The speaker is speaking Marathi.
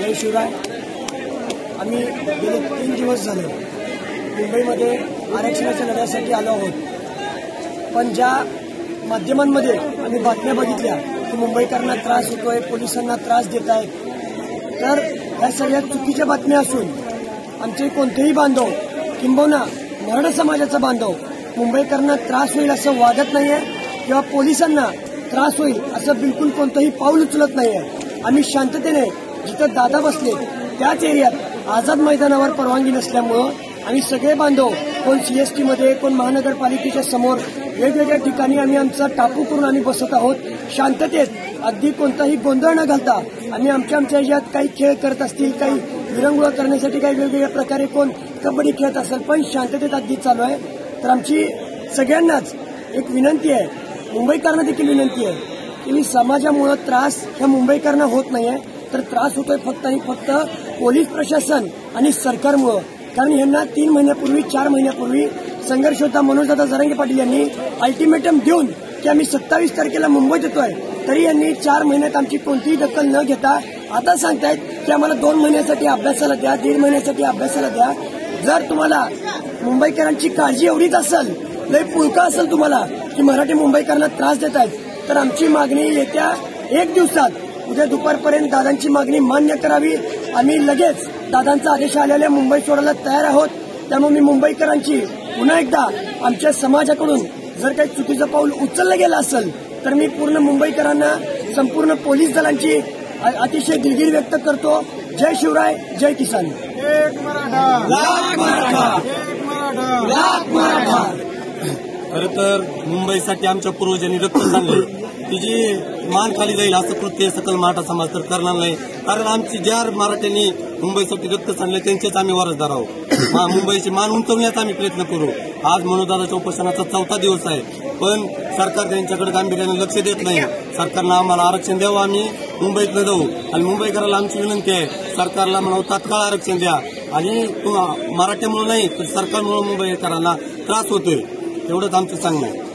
जय शिवराय। आम्ही गेले 3 दिवस झाले मुंबईमध्ये आरक्षणाच्या लढ्यासाठी आलो आहोत, पण ज्या माध्यमांमध्ये आम्ही बातम्या बघितल्या की मुंबईकरांना त्रास होतोय, पोलिसांना त्रास देत आहेत, तर ह्या सगळ्या चुकीच्या बातम्या असून आमचे कोणतेही बांधव किंबहुना मराठा समाजाचा बांधव मुंबईकरांना त्रास होईल असं वागत नाहीये किंवा पोलिसांना त्रास होईल असं बिलकुल कोणतंही पाऊल उचलत नाहीये। आम्ही शांततेने जिथं दादा बसले त्याच एरियात आझाद मैदानावर परवानगी नसल्यामुळं आम्ही सगळे बांधव कोण सीएसटी मध्ये, कोण महानगरपालिकेच्या समोर वेगवेगळ्या ठिकाणी आम्ही आमचा टापू करून आम्ही बसत आहोत। शांततेत अगदी कोणताही गोंधळ न घालता आम्ही आमच्या याच्यात काही खेळ करत असतील, काही विरंगुळा करण्यासाठी काही वेगवेगळ्या प्रकारे कोण कबड्डी खेळत असेल, पण शांततेत अगदी चालू आहे। तर आमची सगळ्यांनाच एक विनंती आहे, मुंबईकरांना देखील विनंती आहे की समाजामुळे त्रास ह्या मुंबईकरांना होत नाहीये, तर त्रास होतोय फक्त आणि फक्त पोलीस प्रशासन आणि सरकारमुळे। कारण यांना 3 महिन्यापूर्वी 4 महिन्यापूर्वी संघर्ष होता, मनोजदादा जरांगे पाटील यांनी अल्टिमेटम देऊन की आम्ही 27 तारखेला मुंबईत येतोय, तरी यांनी 4 महिन्यात आमची कोणतीही दखल न घेता आता सांगतायत की आम्हाला 2 महिन्यासाठी अभ्यासाला द्या, 1.5 महिन्यासाठी अभ्यासाला द्या। जर तुम्हाला मुंबईकरांची काळजी एवढीच असेल, लय पुळका असेल तुम्हाला की मराठी मुंबईकरांना त्रास देत आहेत, तर आमची मागणी येत्या 1 दिवसात उद्या दुपारपर्यंत दादांची मागणी मान्य करावी। आम्ही लगेच दादांचा आदेश आलेल्या मुंबई सोडायला तयार आहोत। त्यामुळे मी मुंबईकरांची पुन्हा एकदा आमच्या समाजाकडून जर काही चुकीचं पाऊल उचललं गेलं असेल तर मी पूर्ण मुंबईकरांना, संपूर्ण पोलीस दलांची अतिशय दिलगिरी व्यक्त करतो। जय शिवराय, जय किसान। एक मराठा, लाख मराठा, एक मराठा, लाख मराठा। खरं तर मुंबईसाठी आमच्या पूर्वजांनी रक्त सांडले, तिची मान खाली जाईल असं कृत्य सकल मराठा समाज तर करणार नाही। कारण आमची ज्या मराठ्यांनी मुंबईसाठी रक्त सांडले त्यांचेच आम्ही वारसदार आहोत। मुंबईची मान उंचवण्याचा आम्ही प्रयत्न करू। आज मनोजदादाच्या उपोषणाचा 4था दिवस आहे, पण सरकार त्यांच्याकडे गांभीर्याने लक्ष देत नाही। सरकारनं आम्हाला आरक्षण द्यावं, आम्ही मुंबईतनं जाऊ। आणि मुंबईकराला आमची विनंती आहे, सरकारला म्हणावं तात्काळ आरक्षण द्या। आणि मराठ्यामुळे नाही तर सरकारमुळे मुंबईकरांना त्रास होतोय, एवढंच आमचं सांगणं आहे।